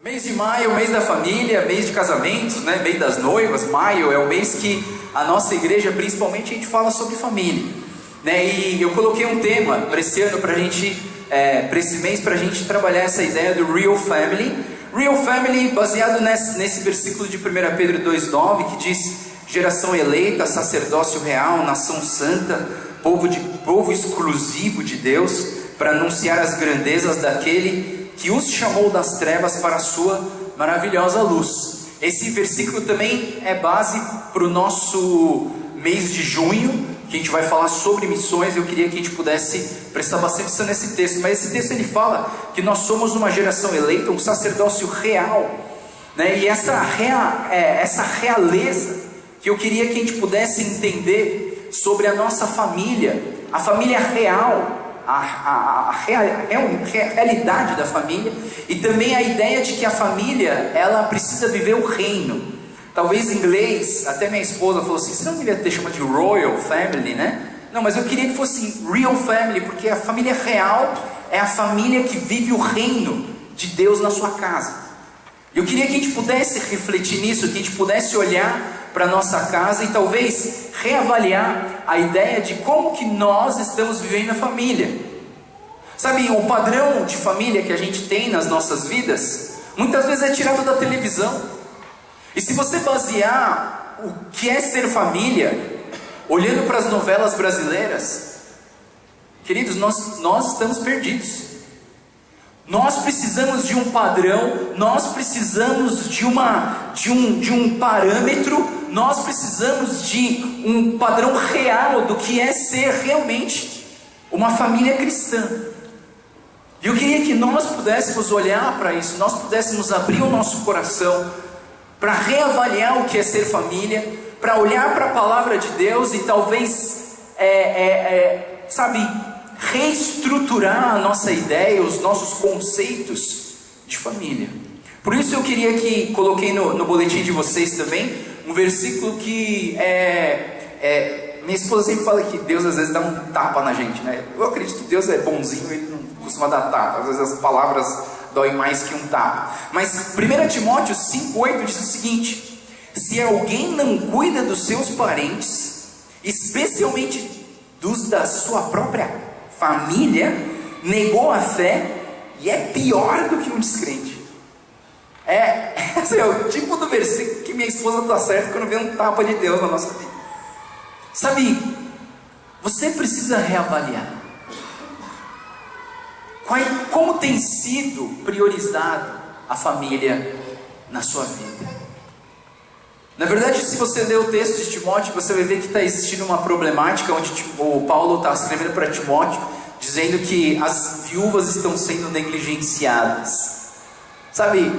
Mês de maio, mês da família, mês de casamentos, né? Mês das noivas. Maio é o mês que a nossa igreja, principalmente, a gente fala sobre família, né? E eu coloquei um tema para esse ano, para esse mês, para a gente trabalhar essa ideia do Real Family. Real Family baseado nesse versículo de 1 Pedro 2,9, que diz: geração eleita, sacerdócio real, nação santa, povo exclusivo de Deus, para anunciar as grandezas daquele que os chamou das trevas para a sua maravilhosa luz. Esse versículo também é base para o nosso mês de junho, que a gente vai falar sobre missões. Eu queria que a gente pudesse prestar bastante atenção nesse texto, mas esse texto ele fala que nós somos uma geração eleita, um sacerdócio real, né? E essa realeza que eu queria que a gente pudesse entender sobre a nossa família, a família real, a realidade da família, e também a ideia de que a família, ela precisa viver o reino. Talvez em inglês, até minha esposa falou assim: você não queria ter chamado de Royal Family, né? Não, mas eu queria que fosse Real Family, porque a família real é a família que vive o reino de Deus na sua casa. Eu queria que a gente pudesse refletir nisso, que a gente pudesse olhar para a nossa casa e talvez reavaliar a ideia de como que nós estamos vivendo a família. Sabe, o padrão de família que a gente tem nas nossas vidas, muitas vezes é tirado da televisão. E se você basear o que é ser família, olhando para as novelas brasileiras, queridos, nós estamos perdidos. Nós precisamos de um padrão, nós precisamos de um parâmetro, nós precisamos de um padrão real do que é ser realmente uma família cristã. E eu queria que nós pudéssemos olhar para isso, nós pudéssemos abrir o nosso coração para reavaliar o que é ser família, para olhar para a palavra de Deus e talvez, reestruturar a nossa ideia, os nossos conceitos de família. Por isso eu queria que coloquei no boletim de vocês também um versículo que minha esposa sempre fala que Deus às vezes dá um tapa na gente, né? Eu acredito que Deus é bonzinho, Ele não costuma dar tapa, às vezes as palavras doem mais que um tapa. Mas 1 Timóteo 5,8 diz o seguinte: se alguém não cuida dos seus parentes, especialmente dos da sua própria família, negou a fé e é pior do que um descrente. Esse é o tipo do versículo que minha esposa está certa quando vê um tapa de Deus na nossa vida. Sabe, você precisa reavaliar como tem sido priorizado a família na sua vida. Na verdade, se você ler o texto de Timóteo, você vai ver que está existindo uma problemática onde o Paulo está escrevendo para Timóteo, dizendo que as viúvas estão sendo negligenciadas. Sabe,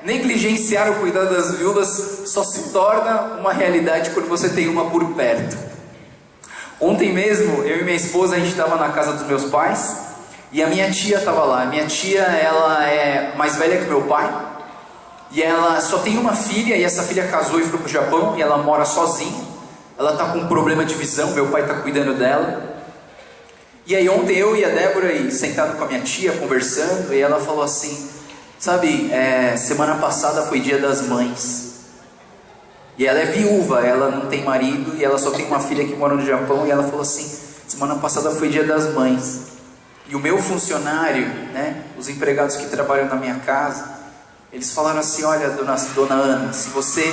negligenciar o cuidado das viúvas só se torna uma realidade quando você tem uma por perto. Ontem mesmo, eu e minha esposa, a gente estava na casa dos meus pais, e a minha tia estava lá. Minha tia, ela é mais velha que meu pai, e ela só tem uma filha, e essa filha casou e foi para o Japão, e ela mora sozinha. Ela está com um problema de visão, meu pai está cuidando dela. E aí ontem eu e a Débora, sentado com a minha tia, conversando, e ela falou assim: sabe, semana passada foi dia das mães. E ela é viúva, ela não tem marido, e ela só tem uma filha que mora no Japão, e ela falou assim: semana passada foi dia das mães. E o meu funcionário, né, os empregados que trabalham na minha casa, eles falaram assim: olha, dona Ana, se você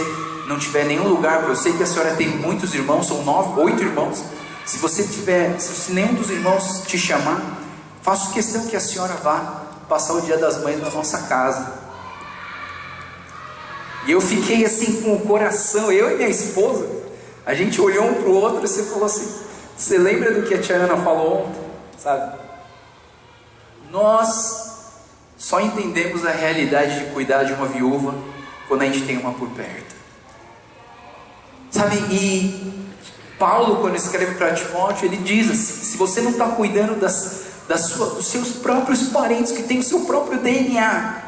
não tiver nenhum lugar, porque eu sei que a senhora tem muitos irmãos, são 8 irmãos, se nenhum dos irmãos te chamar, faço questão que a senhora vá passar o dia das mães na nossa casa. E eu fiquei assim com o coração, eu e minha esposa, a gente olhou um para o outro e você falou assim: você lembra do que a tia Ana falou ontem? Sabe? Nós só entendemos a realidade de cuidar de uma viúva quando a gente tem uma por perto. Sabe, e Paulo, quando escreve para Timóteo, ele diz assim: se você não está cuidando dos seus próprios parentes, que têm o seu próprio DNA,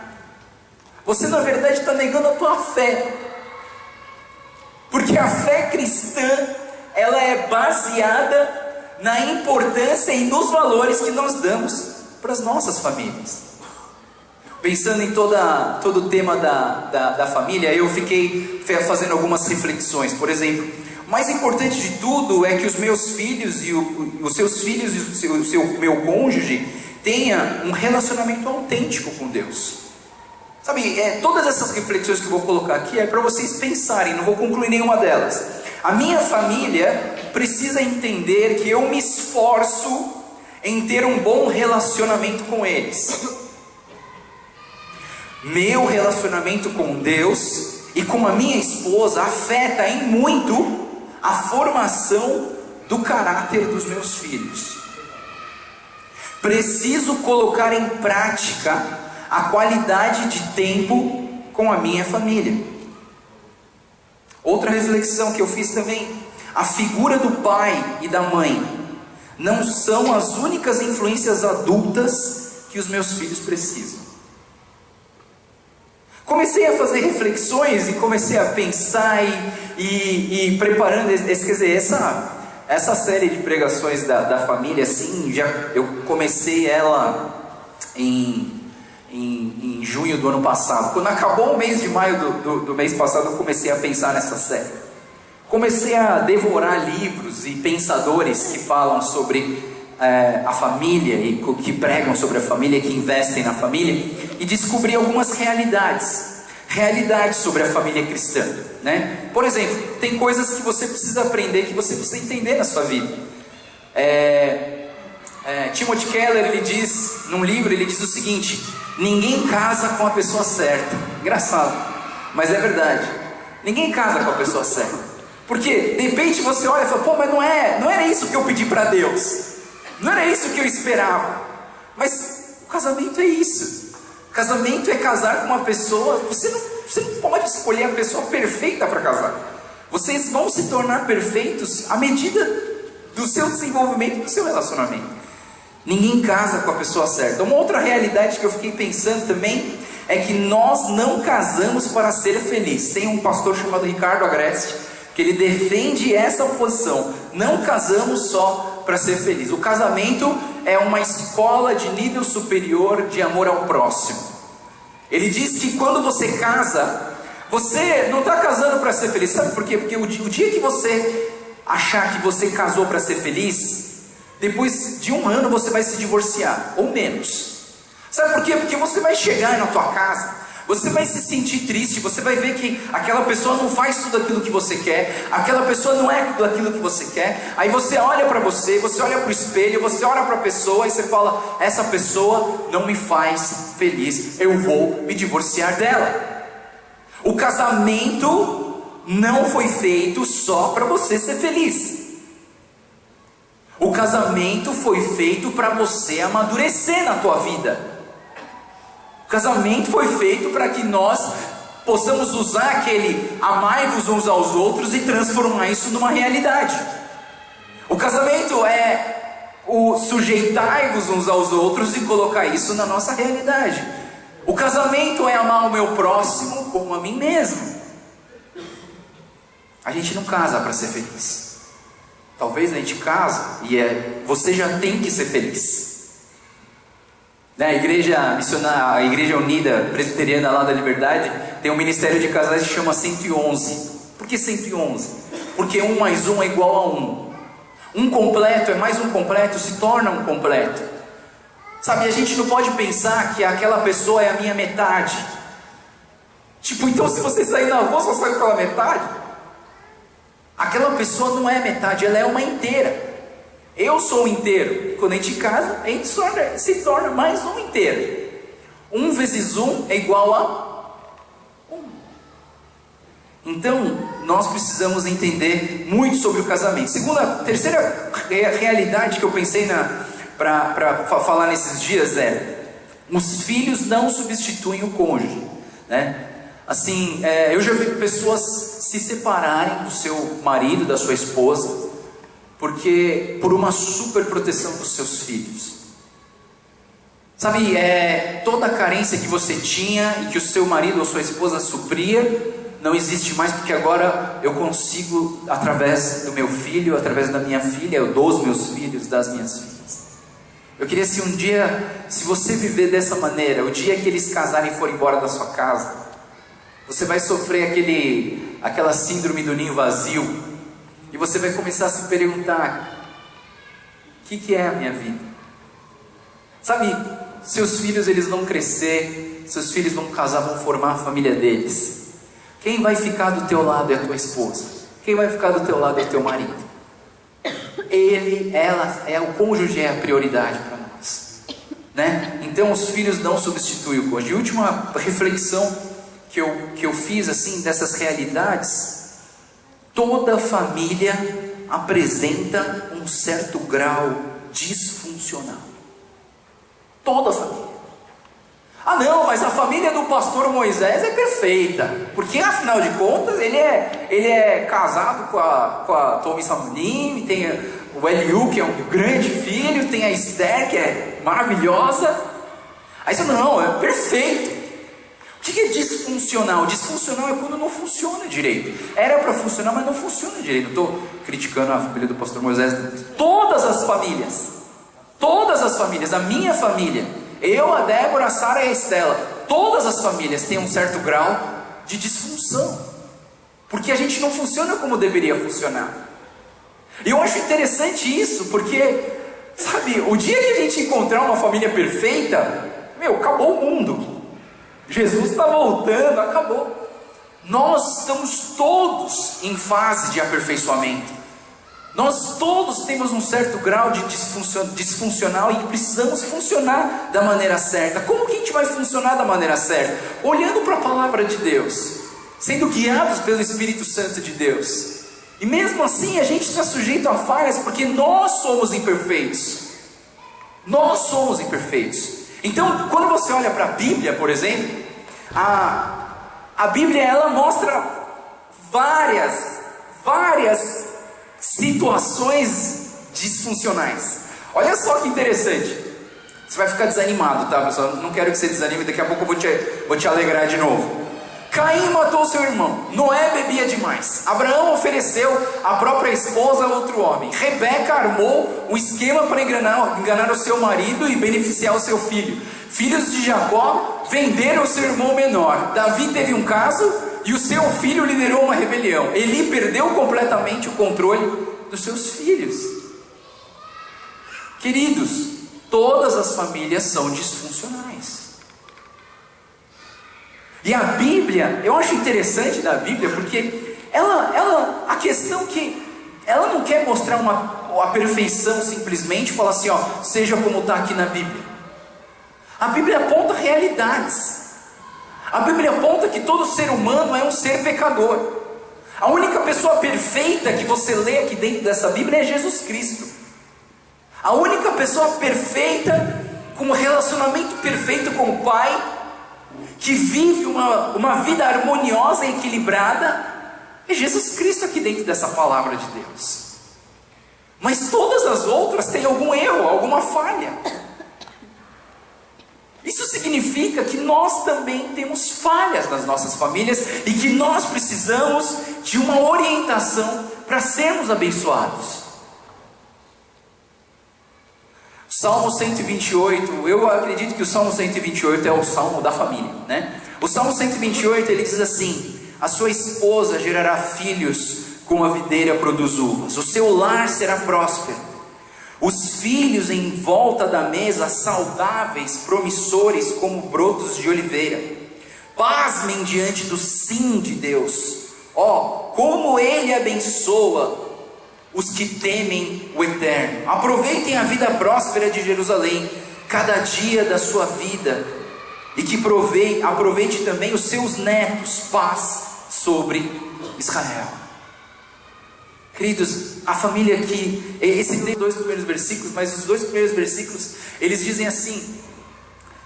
você na verdade está negando a tua fé. Porque a fé cristã, ela é baseada na importância e nos valores que nós damos para as nossas famílias. pensando em todo o tema da família, eu fiquei fazendo algumas reflexões. Por exemplo, o mais importante de tudo é que os meus filhos e os seus filhos e o meu cônjuge tenha um relacionamento autêntico com Deus. Sabe, todas essas reflexões que eu vou colocar aqui é para vocês pensarem, não vou concluir nenhuma delas. A minha família precisa entender que eu me esforço em ter um bom relacionamento com eles. Meu relacionamento com Deus e com a minha esposa afeta em muito a formação do caráter dos meus filhos. Preciso colocar em prática a qualidade de tempo com a minha família. Outra reflexão que eu fiz também: a figura do pai e da mãe não são as únicas influências adultas que os meus filhos precisam. Comecei a fazer reflexões e comecei a pensar e preparando essa série de pregações da família, assim, eu comecei ela em junho do ano passado. Quando acabou o mês de maio do mês passado, eu comecei a pensar nessa série. Comecei a devorar livros e pensadores que falam sobre a família e que pregam sobre a família, que investem na família, e descobri algumas realidades sobre a família cristã, né? Por exemplo, tem coisas que você precisa aprender, que você precisa entender na sua vida. Timothy Keller, ele diz num livro, ele diz o seguinte: ninguém casa com a pessoa certa. Engraçado, mas é verdade. Ninguém casa com a pessoa certa, porque de repente você olha e fala: pô, mas não era isso que eu pedi para Deus, não era isso que eu esperava. Mas o casamento é isso. O casamento é casar com uma pessoa. Você não pode escolher a pessoa perfeita para casar. Vocês vão se tornar perfeitos à medida do seu desenvolvimento e do seu relacionamento. Ninguém casa com a pessoa certa. Uma outra realidade que eu fiquei pensando também é que nós não casamos para ser felizes. Tem um pastor chamado Ricardo Agreste que ele defende essa posição: não casamos só para ser feliz. O casamento é uma escola de nível superior de amor ao próximo. Ele diz que quando você casa, você não está casando para ser feliz. Sabe por quê? Porque o dia que você achar que você casou para ser feliz, depois de um ano você vai se divorciar, ou menos. Sabe por quê? Porque você vai chegar na tua casa, você vai se sentir triste, você vai ver que aquela pessoa não faz tudo aquilo que você quer, aquela pessoa não é tudo aquilo que você quer. Aí você olha para você olha para o espelho, você olha para a pessoa e você fala: essa pessoa não me faz feliz, eu vou me divorciar dela. O casamento não foi feito só para você ser feliz. O casamento foi feito para você amadurecer na tua vida. O casamento foi feito para que nós possamos usar aquele amai-vos uns aos outros e transformar isso numa realidade. O casamento é o sujeitai-vos uns aos outros e colocar isso na nossa realidade. O casamento é amar o meu próximo como a mim mesmo. A gente não casa para ser feliz. Talvez a gente casa e você já tem que ser feliz. A Igreja Missionária, a Igreja Unida Presbiteriana lá da Liberdade, tem um ministério de casais que chama 111. Por que 111? Porque 1 mais 1 é igual a 1. Um completo é mais um completo, se torna um completo. Sabe, a gente não pode pensar que aquela pessoa é a minha metade. Tipo, então se você sair na rua, só sai pela metade? Aquela pessoa não é metade, ela é uma inteira. Eu sou um inteiro. E quando a gente casa, a gente se torna mais um inteiro. 1 vezes 1 é igual a 1. Então, nós precisamos entender muito sobre o casamento. Terceira realidade que eu pensei para falar nesses dias os filhos não substituem o cônjuge, né? Assim, eu já vi pessoas se separarem do seu marido, da sua esposa, por uma super proteção dos seus filhos. Sabe, toda a carência que você tinha e que o seu marido ou sua esposa supria, não existe mais, porque agora eu consigo, através do meu filho, através da minha filha, dos meus filhos, das minhas filhas. Eu queria se um dia, se você viver dessa maneira, o dia que eles casarem e forem embora da sua casa, você vai sofrer aquela síndrome do ninho vazio, e você vai começar a se perguntar: o que é a minha vida? Sabe, seus filhos eles vão crescer, seus filhos vão casar, vão formar a família deles. Quem vai ficar do teu lado é a tua esposa. Quem vai ficar do teu lado é o teu marido. O cônjuge é a prioridade para nós, né? Então os filhos não substituem o cônjuge. E a última reflexão que eu fiz assim dessas realidades: toda família apresenta um certo grau disfuncional. Toda família. Ah não, mas a família do pastor Moisés é perfeita, porque afinal de contas ele é casado com a Tomi Samunim, tem o Eliú, que é um grande filho, tem a Esther, que é maravilhosa. Aí você não, é perfeito. O que é disfuncional? Disfuncional é quando não funciona direito. Era para funcionar, mas não funciona direito. Não estou criticando a família do pastor Moisés. Todas as famílias, a minha família, eu, a Débora, a Sara e a Estela, todas as famílias têm um certo grau de disfunção, porque a gente não funciona como deveria funcionar. E eu acho interessante isso, porque, sabe, o dia que a gente encontrar uma família perfeita, acabou o mundo. Jesus está voltando, acabou. Nós estamos todos em fase de aperfeiçoamento. Nós todos temos um certo grau de disfuncional e precisamos funcionar da maneira certa. Como que a gente vai funcionar da maneira certa? Olhando para a palavra de Deus, sendo guiados pelo Espírito Santo de Deus. E mesmo assim a gente está sujeito a falhas, porque nós somos imperfeitos. Nós somos imperfeitos. Então, quando você olha para a Bíblia, por exemplo, a Bíblia ela mostra várias situações disfuncionais. Olha só que interessante. Você vai ficar desanimado, tá, pessoal? Não quero que você desanime, daqui a pouco eu vou te alegrar de novo. Caim matou seu irmão. Noé bebia demais. Abraão ofereceu a própria esposa a outro homem. Rebeca armou um esquema para enganar o seu marido e beneficiar o seu filho. Filhos de Jacó venderam o seu irmão menor. Davi teve um caso e o seu filho liderou uma rebelião. Eli perdeu completamente o controle dos seus filhos. Queridos, todas as famílias são disfuncionais. E a Bíblia, eu acho interessante da Bíblia, porque a questão que ela não quer mostrar a perfeição simplesmente, falar assim, seja como está aqui na Bíblia. A Bíblia aponta realidades. A Bíblia aponta que todo ser humano é um ser pecador. A única pessoa perfeita que você lê aqui dentro dessa Bíblia é Jesus Cristo. A única pessoa perfeita, com um relacionamento perfeito com o Pai, que vive uma vida harmoniosa e equilibrada, é Jesus Cristo aqui dentro dessa palavra de Deus. Mas todas as outras têm algum erro, alguma falha. Isso significa que nós também temos falhas nas nossas famílias e que nós precisamos de uma orientação para sermos abençoados. Salmo 128, eu acredito que o Salmo 128 é o Salmo da família, né? O Salmo 128 ele diz assim: a sua esposa gerará filhos como a videira produz uvas, o seu lar será próspero, os filhos em volta da mesa saudáveis, promissores como brotos de oliveira. Pasmem diante do sim de Deus. Como Ele abençoa os que temem o Eterno. Aproveitem a vida próspera de Jerusalém, cada dia da sua vida, e que aproveite também os seus netos, paz sobre Israel. Queridos, a família aqui, esse tem 2 primeiros versículos, mas os 2 primeiros versículos, eles dizem assim: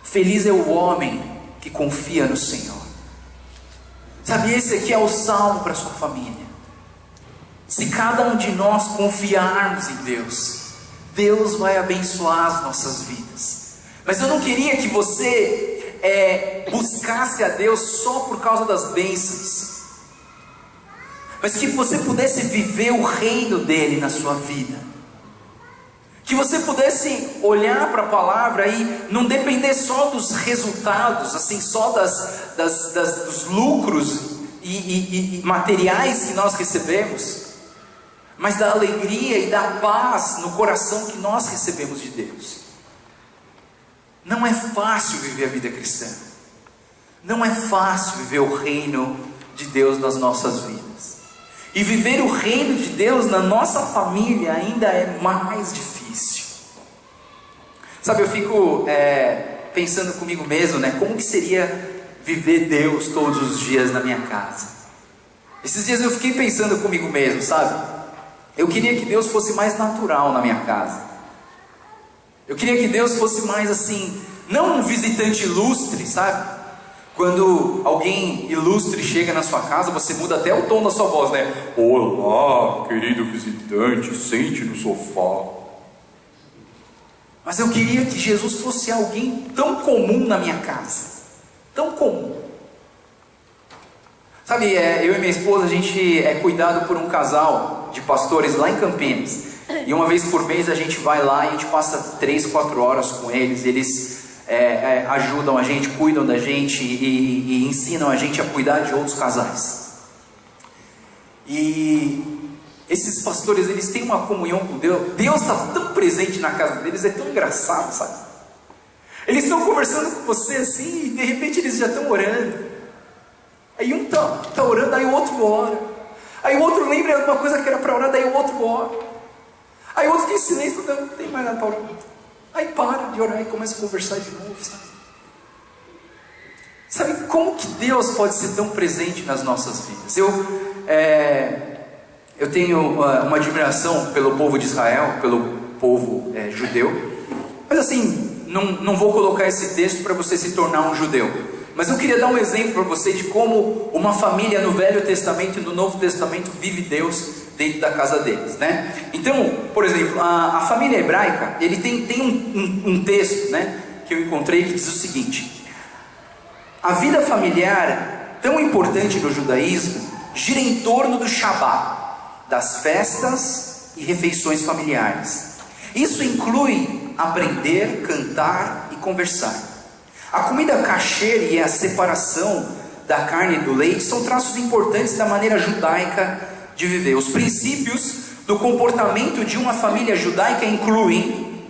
feliz é o homem que confia no Senhor. Sabe, esse aqui é o salmo para a sua família. Se cada um de nós confiarmos em Deus, Deus vai abençoar as nossas vidas. Mas eu não queria que você buscasse a Deus só por causa das bênçãos, mas que você pudesse viver o reino dele na sua vida. Que você pudesse olhar para a palavra e não depender só dos resultados, assim, só dos lucros e materiais que nós recebemos, mas da alegria e da paz no coração que nós recebemos de Deus. Não é fácil viver a vida cristã. Não é fácil viver o reino de Deus nas nossas vidas. E viver o reino de Deus na nossa família ainda é mais difícil. Sabe, eu fico pensando comigo mesmo, né? Como que seria viver Deus todos os dias na minha casa? Esses dias eu fiquei pensando comigo mesmo, sabe? Eu queria que Deus fosse mais natural na minha casa. Eu queria que Deus fosse mais assim, não um visitante ilustre, sabe? Quando alguém ilustre chega na sua casa, você muda até o tom da sua voz, né? Olá, querido visitante, sente no sofá. Mas eu queria que Jesus fosse alguém tão comum na minha casa. Tão comum. Sabe, eu e minha esposa, a gente é cuidado por um casal de pastores lá em Campinas. E uma vez por mês a gente vai lá e a gente passa 3, 4 horas com eles. Eles ajudam a gente, cuidam da gente e ensinam a gente a cuidar de outros casais. E esses pastores, eles têm uma comunhão com Deus. Deus está tão presente na casa deles, é tão engraçado, sabe? Eles estão conversando com você assim, e de repente eles já estão orando. Aí um está orando, aí o outro ora. Aí o outro lembra de uma coisa que era para orar, daí o outro ora. Aí o outro fica em silêncio, não tem mais nada para orar. Aí para de orar e começa a conversar de novo, sabe? Sabe como que Deus pode ser tão presente nas nossas vidas? Eu tenho uma admiração pelo povo de Israel, pelo povo judeu. Mas assim, não vou colocar esse texto para você se tornar um judeu. Mas eu queria dar um exemplo para você de como uma família no Velho Testamento e no Novo Testamento vive Deus dentro da casa deles, né? Então, por exemplo, a família hebraica, ele tem um texto, né, que eu encontrei que diz o seguinte: a vida familiar, tão importante no judaísmo, gira em torno do Shabat, das festas e refeições familiares. Isso inclui aprender, cantar e conversar. A comida kasher e a separação da carne e do leite são traços importantes da maneira judaica de viver. Os princípios do comportamento de uma família judaica incluem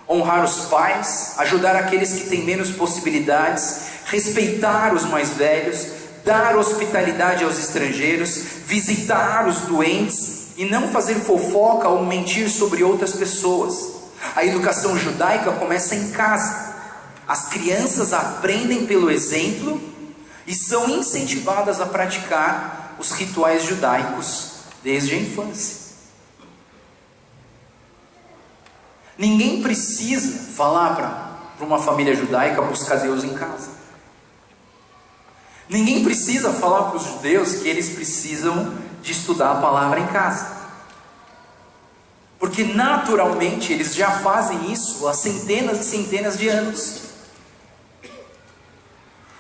honrar os pais, ajudar aqueles que têm menos possibilidades, respeitar os mais velhos, dar hospitalidade aos estrangeiros, visitar os doentes e não fazer fofoca ou mentir sobre outras pessoas. A educação judaica começa em casa. As crianças aprendem pelo exemplo e são incentivadas a praticar os rituais judaicos desde a infância. Ninguém precisa falar para uma família judaica buscar Deus em casa. Ninguém precisa falar para os judeus que eles precisam de estudar a palavra em casa. Porque naturalmente eles já fazem isso há centenas e centenas de anos.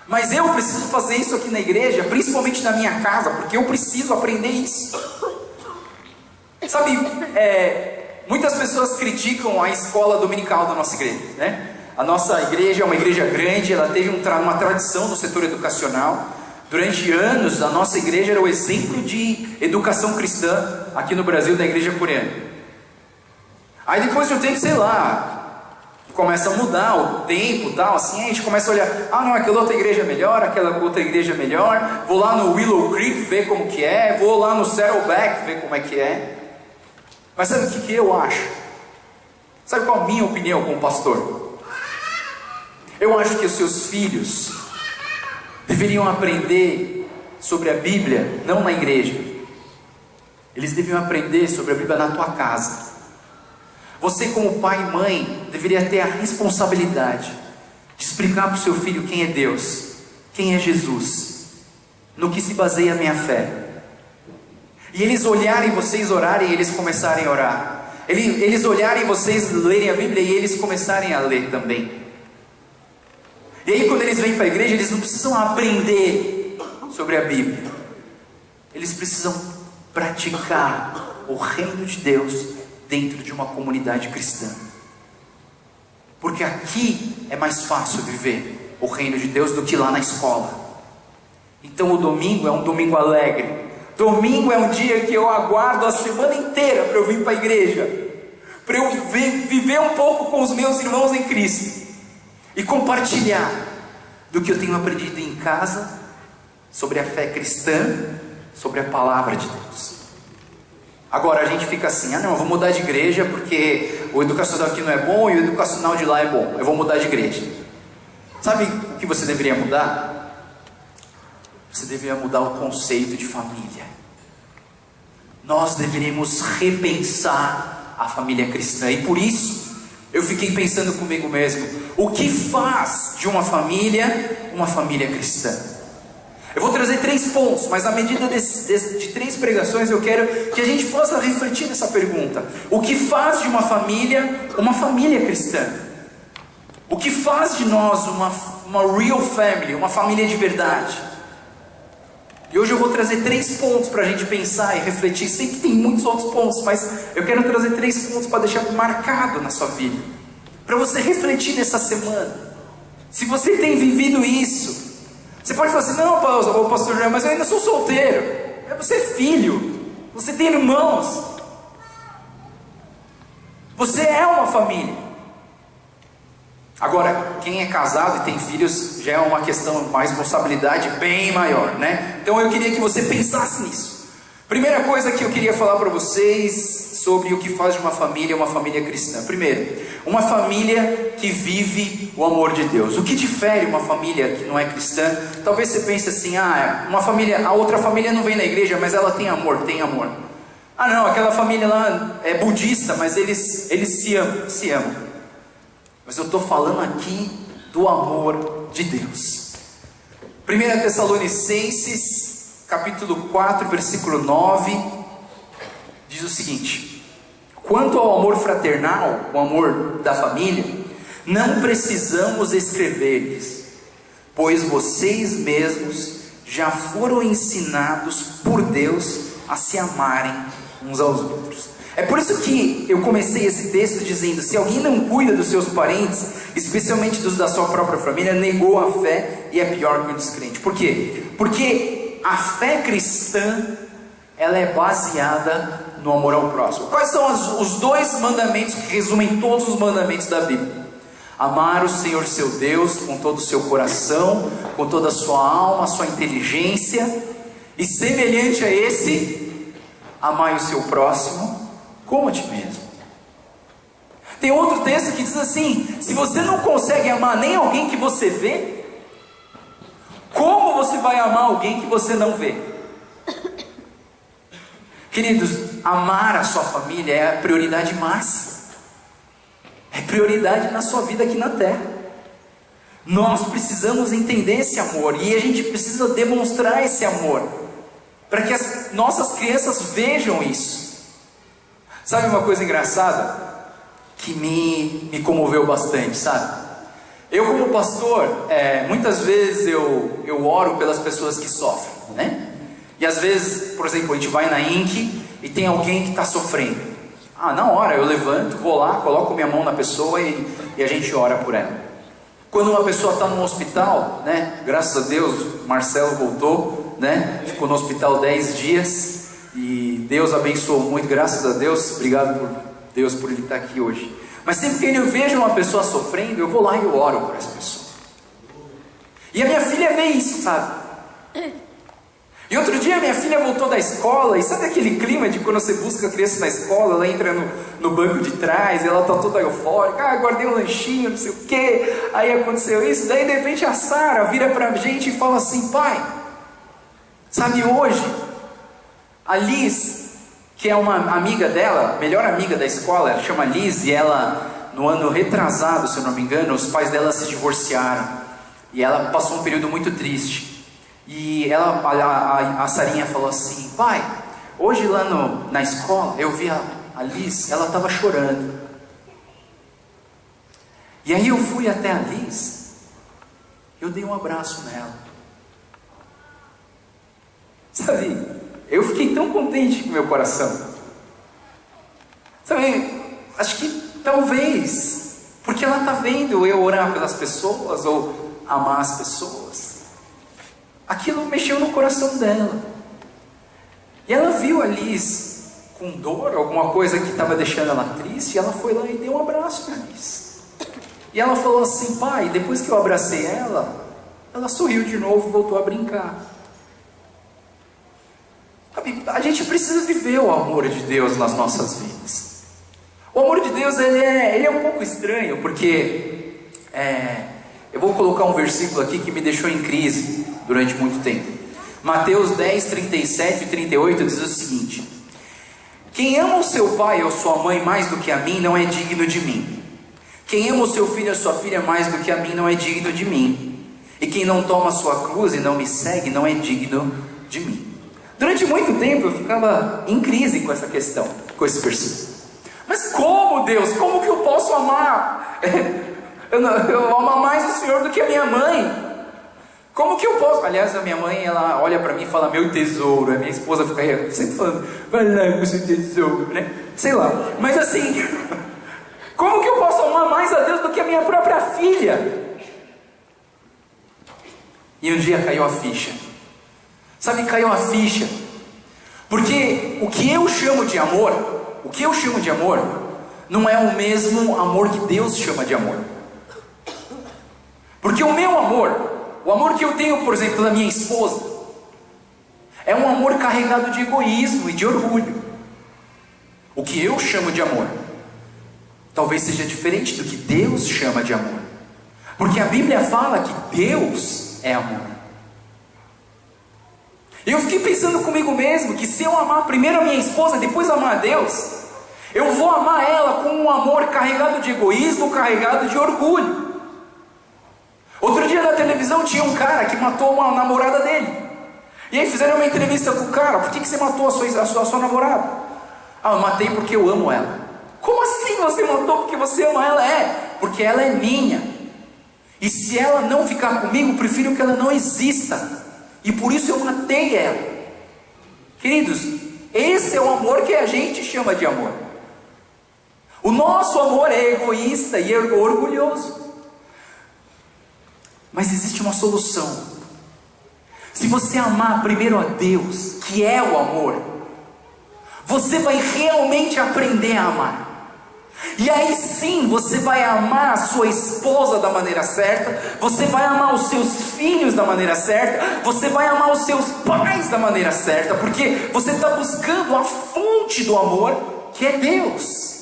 Mas eu preciso fazer isso aqui na igreja, principalmente na minha casa, porque eu preciso aprender isso. Sabe, muitas pessoas criticam a escola dominical da nossa igreja, né? A nossa igreja é uma igreja grande, ela teve uma tradição no setor educacional. Durante anos, a nossa igreja era o exemplo de educação cristã aqui no Brasil, da igreja coreana. Aí depois de um tempo, sei lá, começa a mudar o tempo e tal, assim, a gente começa a olhar, não, aquela outra igreja é melhor, aquela outra igreja é melhor, vou lá no Willow Creek ver como que é, vou lá no Saddleback ver como é que é. Mas sabe o que eu acho? Sabe qual a minha opinião como pastor? Eu acho que os seus filhos deveriam aprender sobre a Bíblia, não na igreja. Eles deveriam aprender sobre a Bíblia na tua casa. Você, como pai e mãe, deveria ter a responsabilidade de explicar para o seu filho quem é Deus, quem é Jesus, no que se baseia a minha fé. E eles olharem vocês orarem e eles começarem a orar. Eles olharem vocês lerem a Bíblia e eles começarem a ler também. E aí quando eles vêm para a igreja, eles não precisam aprender sobre a Bíblia. Eles precisam praticar o reino de Deus dentro de uma comunidade cristã. Porque aqui é mais fácil viver o reino de Deus do que lá na escola. Então o domingo é um domingo alegre. Domingo é um dia que eu aguardo a semana inteira para eu vir para a igreja, para eu viver um pouco com os meus irmãos em Cristo e compartilhar do que eu tenho aprendido em casa sobre a fé cristã, sobre a palavra de Deus. Agora a gente fica assim, não, eu vou mudar de igreja porque o educacional aqui não é bom e o educacional de lá é bom, eu vou mudar de igreja. Sabe o que você deveria mudar? Você deveria mudar o conceito de família. Nós deveríamos repensar a família cristã. E por isso, eu fiquei pensando comigo mesmo, o que faz de uma família cristã? Eu vou trazer 3 pontos, mas à medida de 3 pregações, eu quero que a gente possa refletir nessa pergunta. O que faz de uma família cristã? O que faz de nós uma real family, uma família de verdade? E hoje eu vou trazer 3 pontos para a gente pensar e refletir. Sei que tem muitos outros pontos, mas eu quero trazer 3 pontos para deixar marcado na sua vida, para você refletir nessa semana. Se você tem vivido isso, você pode falar assim, não, pastor João, mas eu ainda sou solteiro. Você é filho, você tem irmãos, você é uma família. Agora, quem é casado e tem filhos já é uma questão, uma responsabilidade bem maior, né? Então eu queria que você pensasse nisso. Primeira coisa que eu queria falar para vocês sobre o que faz de uma família cristã. Primeiro, uma família que vive o amor de Deus. O que difere uma família que não é cristã? Talvez você pense assim, a outra família não vem na igreja, mas ela tem amor. Não, aquela família lá é budista, mas eles se amam. Mas eu estou falando aqui do amor de Deus. 1 Tessalonicenses, capítulo 4, versículo 9, diz o seguinte: quanto ao amor fraternal, o amor da família, não precisamos escrever-lhes, pois vocês mesmos já foram ensinados por Deus a se amarem uns aos outros. É por isso que eu comecei esse texto dizendo, se alguém não cuida dos seus parentes, especialmente dos da sua própria família, negou a fé e é pior que o descrente. Por quê? Porque a fé cristã, ela é baseada no amor ao próximo. Quais são os 2 mandamentos que resumem todos os mandamentos da Bíblia? Amar o Senhor seu Deus com todo o seu coração, com toda a sua alma, a sua inteligência, e semelhante a esse, amar o seu próximo como a ti mesmo. Tem outro texto que diz assim, se você não consegue amar nem alguém que você vê, como você vai amar alguém que você não vê? Queridos, amar a sua família é a prioridade máxima. É prioridade na sua vida aqui na terra. Nós precisamos entender esse amor, e a gente precisa demonstrar esse amor, para que as nossas crianças vejam isso. Sabe uma coisa engraçada? Que me comoveu bastante, sabe? Eu como pastor, muitas vezes eu oro pelas pessoas que sofrem, né? E às vezes, por exemplo, a gente vai na INC e tem alguém que está sofrendo. Na hora eu levanto, vou lá, coloco minha mão na pessoa e a gente ora por ela. Quando uma pessoa está no hospital, né? Graças a Deus, Marcelo voltou, né? Ficou no hospital 10 dias. E Deus abençoou muito, graças a Deus. Obrigado por Deus por ele estar aqui hoje. Mas sempre que eu vejo uma pessoa sofrendo, eu vou lá e eu oro por essa pessoa. E a minha filha vê isso, sabe? E outro dia a minha filha voltou da escola, e sabe aquele clima de quando você busca a criança na escola, ela entra no banco de trás, e ela está toda eufórica, guardei um lanchinho, não sei o que, aí aconteceu isso, daí de repente a Sara vira pra gente e fala assim, pai, sabe hoje, a Liz, que é uma amiga dela, melhor amiga da escola, ela chama Liz, e ela, no ano retrasado, se eu não me engano, os pais dela se divorciaram, e ela passou um período muito triste. E a Sarinha falou assim, pai, hoje lá na escola, eu vi a Liz, ela estava chorando. E aí eu fui até a Liz, eu dei um abraço nela. Sabe, eu fiquei tão contente com o meu coração. Sabe, acho que talvez, porque ela está vendo eu orar pelas pessoas ou amar as pessoas, aquilo mexeu no coração dela. E ela viu a Liz com dor, alguma coisa que estava deixando ela triste, e ela foi lá e deu um abraço para a Liz. E ela falou assim: pai, depois que eu abracei ela sorriu de novo e voltou a brincar. A gente precisa viver o amor de Deus nas nossas vidas. O amor de Deus ele é um pouco estranho, porque eu vou colocar um versículo aqui que me deixou em crise durante muito tempo. Mateus 10, 37 e 38 diz o seguinte: quem ama o seu pai ou sua mãe mais do que a mim não é digno de mim. Quem ama o seu filho ou sua filha mais do que a mim não é digno de mim. E quem não toma a sua cruz e não me segue não é digno de mim. Durante muito tempo eu ficava em crise com essa questão, com esse versículo. Mas como, Deus? Como que eu posso amar? Eu amo mais o Senhor do que a minha mãe. Como que eu posso? Aliás, a minha mãe, ela olha para mim e fala: meu tesouro. A minha esposa fica sempre falando: vai lá com o seu tesouro, né? Sei lá. Mas assim, como que eu posso amar mais a Deus do que a minha própria filha? E um dia caiu a ficha. Sabe, caiu a ficha. Porque o que eu chamo de amor, não é o mesmo amor que Deus chama de amor. Porque o meu amor, o amor que eu tenho, por exemplo, pela minha esposa, é um amor carregado de egoísmo e de orgulho. O que eu chamo de amor talvez seja diferente do que Deus chama de amor. Porque a Bíblia fala que Deus é amor. E eu fiquei pensando comigo mesmo que se eu amar primeiro a minha esposa, depois amar a Deus, eu vou amar ela com um amor carregado de egoísmo, carregado de orgulho. Outro dia na televisão tinha um cara que matou uma namorada dele. E aí fizeram uma entrevista com o cara: por que você matou a sua namorada? Ah, eu matei porque eu amo ela. Como assim você matou porque você ama ela? Porque ela é minha. E se ela não ficar comigo, prefiro que ela não exista. E por isso eu matei ela. Queridos, esse é o amor que a gente chama de amor. O nosso amor é egoísta e orgulhoso. Mas existe uma solução. Se você amar primeiro a Deus, que é o amor, você vai realmente aprender a amar. E aí sim você vai amar a sua esposa da maneira certa, você vai amar os seus filhos da maneira certa, você vai amar os seus pais da maneira certa, porque você está buscando a fonte do amor, que é Deus.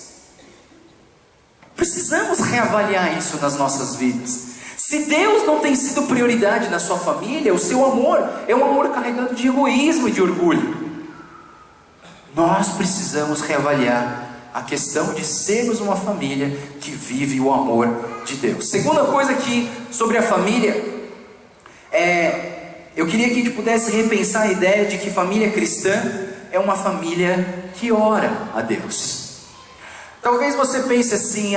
Precisamos reavaliar isso nas nossas vidas. Se Deus não tem sido prioridade na sua família, o seu amor é um amor carregado de egoísmo e de orgulho. Nós precisamos reavaliar a questão de sermos uma família que vive o amor de Deus. Segunda coisa aqui sobre a família, eu queria que a gente pudesse repensar a ideia de que família cristã é uma família que ora a Deus. Talvez você pense assim: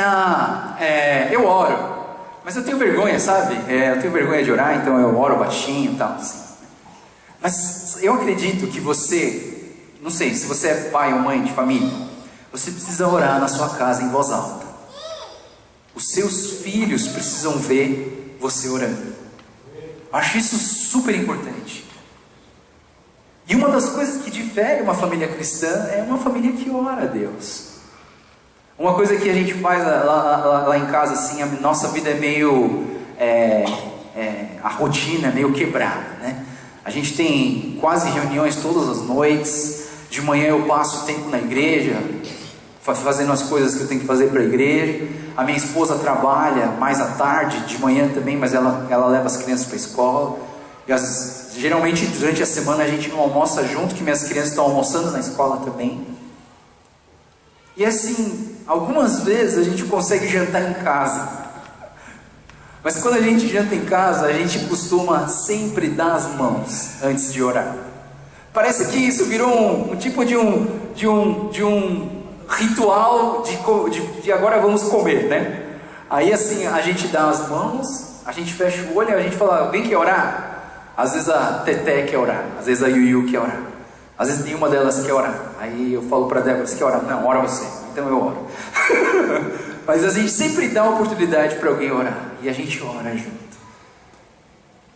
eu oro, mas eu tenho vergonha, sabe? Eu tenho vergonha de orar, então eu oro baixinho e tal, assim. Mas eu acredito que você, não sei, se você é pai ou mãe de família, você precisa orar na sua casa em voz alta. Os seus filhos precisam ver você orando. Acho isso super importante. E uma das coisas que difere uma família cristã é uma família que ora a Deus. Uma coisa que a gente faz lá em casa, assim, a nossa vida é meio... a rotina é meio quebrada, né? A gente tem quase reuniões todas as noites. De manhã eu passo tempo na igreja, fazendo as coisas que eu tenho que fazer para a igreja. A minha esposa trabalha mais à tarde, de manhã também, mas ela leva as crianças para a escola. E geralmente durante a semana a gente não almoça junto, que minhas crianças estão almoçando na escola também. E assim, algumas vezes a gente consegue jantar em casa. Mas quando a gente janta em casa, a gente costuma sempre dar as mãos antes de orar. Parece que isso virou um tipo de um ritual de agora vamos comer, né? Aí assim, a gente dá as mãos, a gente fecha o olho e a gente fala: alguém quer orar? Às vezes a Teté quer orar, às vezes a Yuyu quer orar, às vezes nenhuma delas quer orar. Aí eu falo para Débora: você quer orar? Não, ora você. então eu oro. Mas a gente sempre dá oportunidade para alguém orar, e a gente ora junto.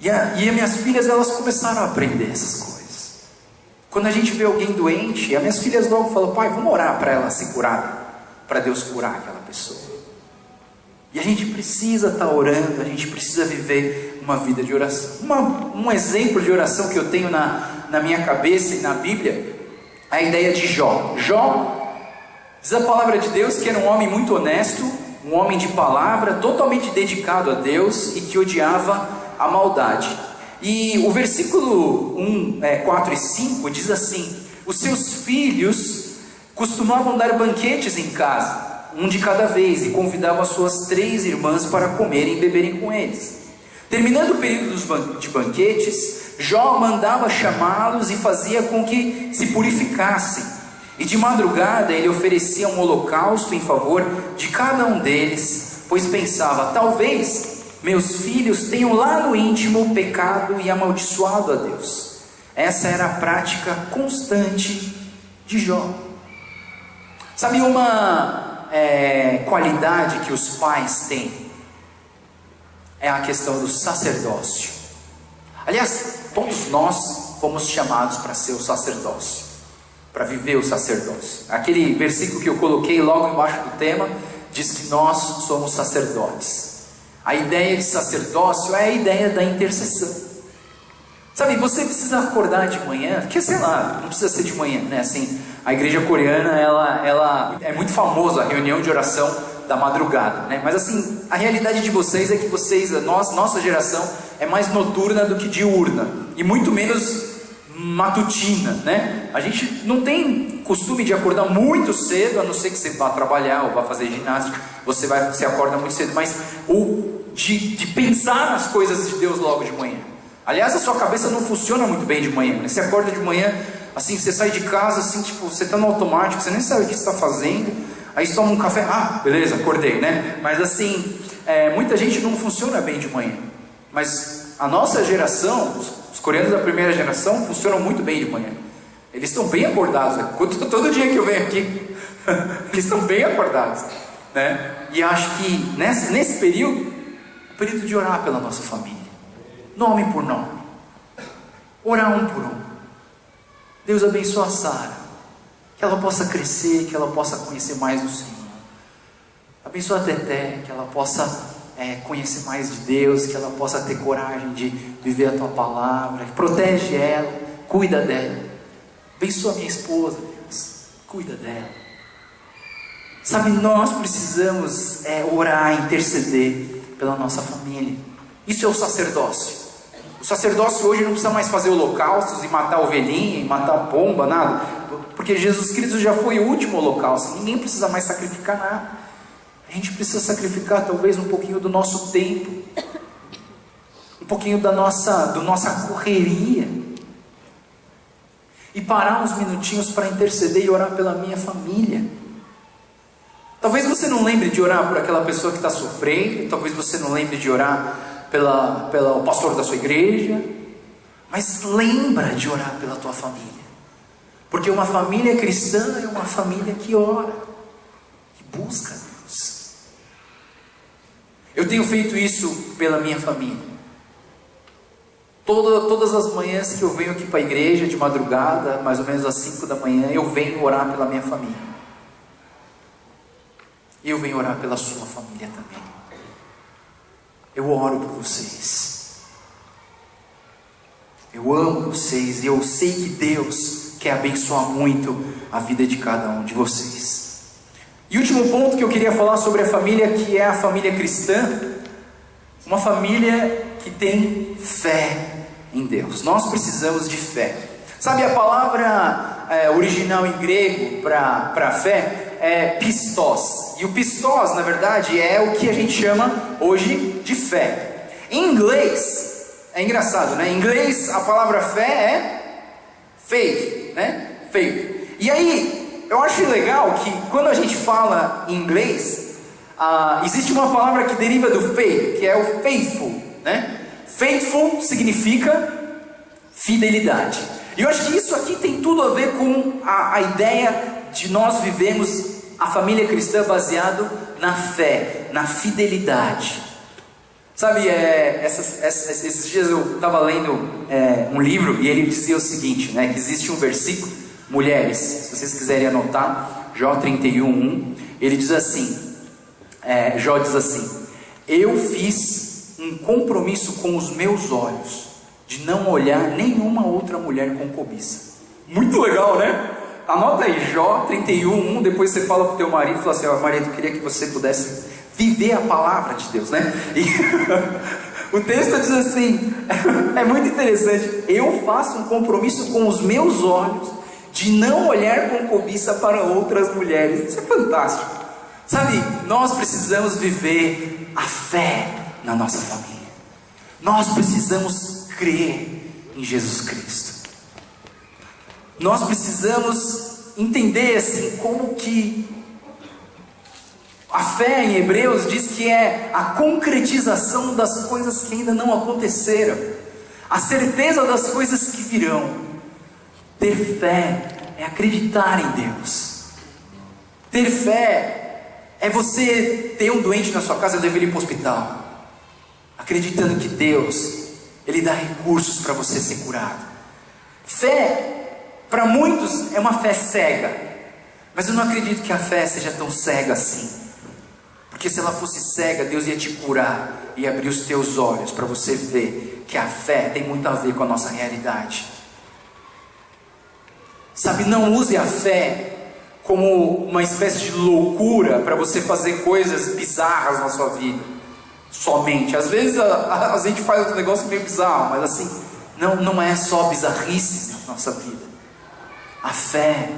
E as minhas filhas, elas começaram a aprender essas coisas. Quando a gente vê alguém doente, as minhas filhas logo falam: pai, vamos orar para ela ser curada, para Deus curar aquela pessoa. E a gente precisa estar orando, a gente precisa viver uma vida de oração. Um exemplo de oração que eu tenho na minha cabeça e na Bíblia é a ideia de Jó. Jó, diz a palavra de Deus que era um homem muito honesto, um homem de palavra, totalmente dedicado a Deus e que odiava a maldade. E o versículo 4 e 5 diz assim: os seus filhos costumavam dar banquetes em casa, um de cada vez, e convidavam as suas 3 irmãs para comerem e beberem com eles. Terminando o período de banquetes, Jó mandava chamá-los e fazia com que se purificassem. E de madrugada ele oferecia um holocausto em favor de cada um deles, pois pensava: talvez meus filhos tenham lá no íntimo pecado e amaldiçoado a Deus. Essa era a prática constante de Jó. Sabe uma qualidade que os pais têm? É a questão do sacerdócio. Aliás, todos nós fomos chamados para ser o sacerdócio, para viver o sacerdócio. Aquele versículo que eu coloquei logo embaixo do tema diz que nós somos sacerdotes. A ideia de sacerdócio é a ideia da intercessão. Sabe, você precisa acordar de manhã, que sei lá, não precisa ser de manhã, né? Assim, a igreja coreana, ela é muito famosa, a reunião de oração da madrugada, né? Mas assim, a realidade de vocês é que nossa geração é mais noturna do que diurna, e muito menos matutina, né? A gente não tem costume de acordar muito cedo, a não ser que você vá trabalhar ou vá fazer ginástica, você acorda muito cedo, mas de pensar nas coisas de Deus logo de manhã. Aliás, a sua cabeça não funciona muito bem de manhã, né? Você acorda de manhã, assim, você sai de casa, assim, tipo, você está no automático, você nem sabe o que você está fazendo, aí você toma um café, beleza, acordei, né? Mas assim, muita gente não funciona bem de manhã, mas a nossa geração, os coreanos da primeira geração, funcionam muito bem de manhã. Eles estão bem acordados, né? Todo dia que eu venho aqui, eles estão bem acordados, né? E acho que nesse período, o período de orar pela nossa família, nome por nome, orar um por um. Deus abençoe a Sara, que ela possa crescer, que ela possa conhecer mais do Senhor. Abençoe a Teté, que ela possa conhecer mais de Deus, que ela possa ter coragem de viver a Tua Palavra. Protege ela, cuida dela. Abençoa a minha esposa, Deus, cuida dela. Sabe, nós precisamos orar, interceder pela nossa família. Isso é o sacerdócio. O sacerdócio hoje não precisa mais fazer holocaustos e matar ovelhinha, e matar pomba, nada, porque Jesus Cristo já foi o último holocausto. Ninguém precisa mais sacrificar nada. A gente precisa sacrificar talvez um pouquinho do nosso tempo, um pouquinho da nossa correria, e parar uns minutinhos para interceder e orar pela minha família. Talvez você não lembre de orar por aquela pessoa que está sofrendo, talvez você não lembre de orar pelo pastor da sua igreja, mas lembra de orar pela tua família, porque uma família cristã é uma família que ora, que busca Deus. Eu tenho feito isso pela minha família. Todas as manhãs que eu venho aqui para a igreja, de madrugada, mais ou menos às 5 da manhã, eu venho orar pela minha família. E eu venho orar pela sua família também. Eu oro por vocês. Eu amo vocês e eu sei que Deus quer abençoar muito a vida de cada um de vocês. E o último ponto que eu queria falar sobre a família, que é a família cristã, uma família que tem fé em Deus. Nós precisamos de fé. Sabe, a palavra original em grego para fé é pistos. E o pistos, na verdade, é o que a gente chama hoje de fé. Em inglês, é engraçado, né? Em inglês, a palavra fé é faith, né? Faith. E aí, eu acho legal que quando a gente fala em inglês, existe uma palavra que deriva do faith, que é o faithful, né? Faithful significa fidelidade. E eu acho que isso aqui tem tudo a ver com a ideia de nós vivemos a família cristã baseado na fé, na fidelidade. Sabe, esses dias eu estava lendo um livro e ele dizia o seguinte, né, que existe um versículo, mulheres, se vocês quiserem anotar, Jó 31:1, ele diz assim, Jó diz assim: eu fiz um compromisso com os meus olhos de não olhar nenhuma outra mulher com cobiça. Muito legal, né? Anota aí, Jó 31:1, depois você fala para o teu marido, fala assim, marido, eu queria que você pudesse viver a palavra de Deus, né? E o texto diz assim, é muito interessante, eu faço um compromisso com os meus olhos de não olhar com cobiça para outras mulheres. Isso é fantástico. Sabe, nós precisamos viver a fé na nossa família. Nós precisamos crer em Jesus Cristo. Nós precisamos entender assim como que a fé em Hebreus diz que é a concretização das coisas que ainda não aconteceram, a certeza das coisas que virão. Ter fé é acreditar em Deus. Ter fé é você ter um doente na sua casa e levar ele para o hospital, acreditando que Deus, Ele dá recursos para você ser curado. Fé, para muitos, é uma fé cega, mas eu não acredito que a fé seja tão cega assim, porque se ela fosse cega, Deus ia te curar e abrir os teus olhos para você ver que a fé tem muito a ver com a nossa realidade. Sabe, não use a fé como uma espécie de loucura para você fazer coisas bizarras na sua vida, somente. Às vezes a gente faz um negócio meio bizarro, mas assim, não é só bizarrice na nossa vida. A fé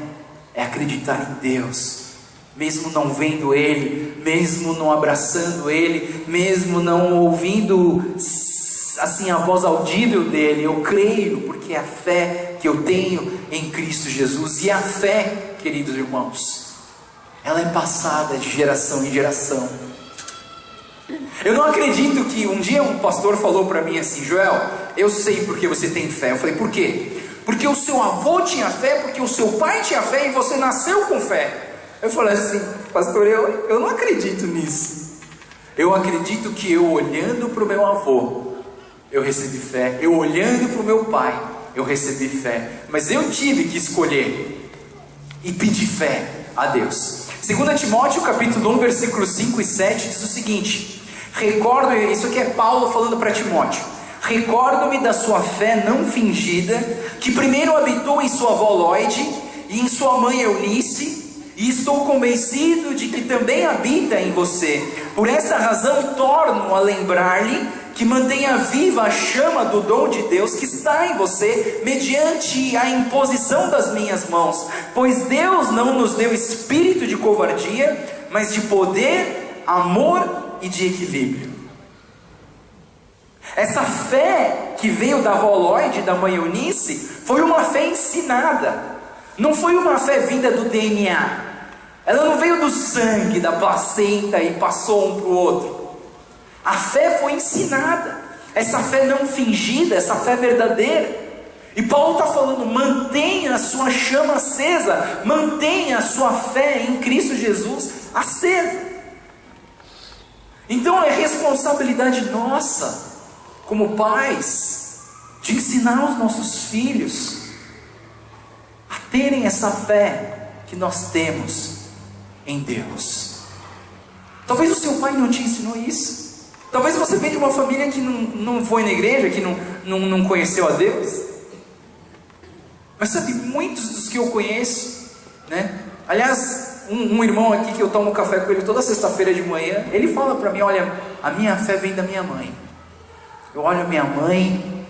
é acreditar em Deus, mesmo não vendo Ele, mesmo não abraçando Ele, mesmo não ouvindo assim a voz audível dEle. Eu creio, porque é a fé que eu tenho em Cristo Jesus. E a fé, queridos irmãos, ela é passada de geração em geração. Eu não acredito que um dia um pastor falou para mim assim: Joel, eu sei porque você tem fé. Eu falei, por quê? Porque o seu avô tinha fé, porque o seu pai tinha fé e você nasceu com fé. Eu falei assim, pastor, eu não acredito nisso. Eu acredito que eu olhando para o meu avô, eu recebi fé. Eu olhando para o meu pai, eu recebi fé. Mas eu tive que escolher e pedir fé a Deus. 2 Timóteo capítulo 1, versículos 5 e 7 diz o seguinte: recordo, isso aqui é Paulo falando para Timóteo: recordo-me da sua fé não fingida, que primeiro habitou em sua avó Lóide e em sua mãe Eunice, e estou convencido de que também habita em você. Por esta razão torno a lembrar-lhe que mantenha viva a chama do dom de Deus que está em você, mediante a imposição das minhas mãos. Pois Deus não nos deu espírito de covardia, mas de poder, amor e de equilíbrio. Essa fé que veio da avó Lóide, da mãe Eunice, foi uma fé ensinada. Não foi uma fé vinda do DNA. Ela não veio do sangue, da placenta e passou um para o outro. A fé foi ensinada. Essa fé não fingida, essa fé verdadeira. E Paulo está falando: mantenha a sua chama acesa, mantenha a sua fé em Cristo Jesus acesa. Então é responsabilidade nossa, como pais, de ensinar os nossos filhos a terem essa fé que nós temos em Deus. Talvez o seu pai não te ensinou isso. Talvez você venha de uma família que não foi na igreja, que não conheceu a Deus. Mas sabe, muitos dos que eu conheço, né? Aliás, um irmão aqui que eu tomo café com ele toda sexta-feira de manhã, ele fala para mim: olha, a minha fé vem da minha mãe. Eu olho a minha mãe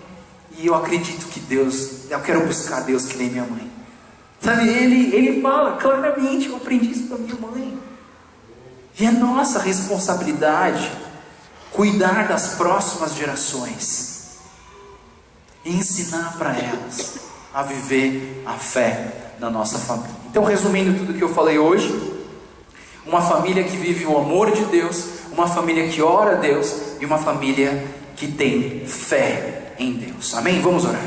e eu acredito que Deus, eu quero buscar Deus que nem minha mãe. Sabe, ele fala claramente: eu aprendi isso da minha mãe. E é nossa responsabilidade cuidar das próximas gerações e ensinar para elas a viver a fé na nossa família. Então, resumindo tudo que eu falei hoje, uma família que vive o amor de Deus, uma família que ora a Deus e uma família que tem fé em Deus. Amém? Vamos orar.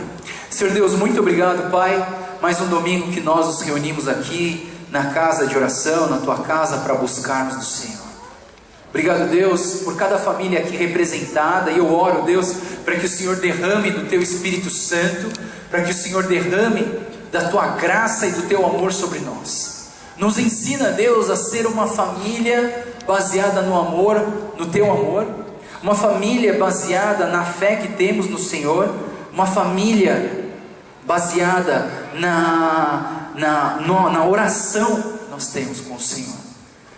Senhor Deus, muito obrigado, Pai. Mais um domingo que nós nos reunimos aqui na casa de oração, na tua casa, para buscarmos do Senhor. Obrigado, Deus, por cada família aqui representada, e eu oro, Deus, para que o Senhor derrame do teu Espírito Santo, para que o Senhor derrame da tua graça e do teu amor sobre nós. Nos ensina, Deus, a ser uma família baseada no amor, no teu amor, uma família baseada na fé que temos no Senhor, uma família baseada na oração que nós temos com o Senhor.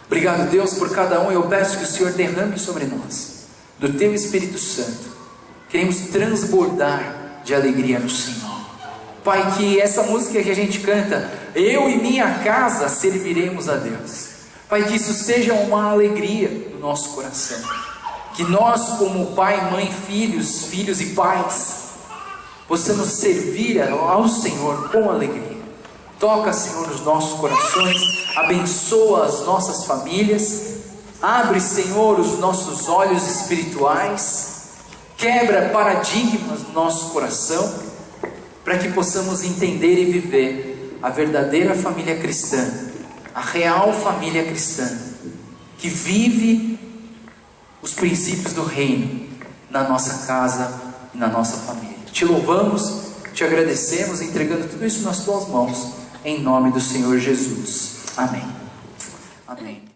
Obrigado, Deus, por cada um. Eu peço que o Senhor derrame sobre nós do teu Espírito Santo. Queremos transbordar de alegria no Senhor. Pai, que essa música que a gente canta, eu e minha casa serviremos a Deus, Pai, que isso seja uma alegria no nosso coração, que nós, como pai, mãe, filhos e pais, possamos servir ao Senhor com alegria. Toca, Senhor, os nossos corações, abençoa as nossas famílias, abre, Senhor, os nossos olhos espirituais, quebra paradigmas no nosso coração, para que possamos entender e viver a verdadeira família cristã, a real família cristã, que vive os princípios do reino na nossa casa e na nossa família. Te louvamos, te agradecemos, entregando tudo isso nas tuas mãos, em nome do Senhor Jesus. Amém. Amém.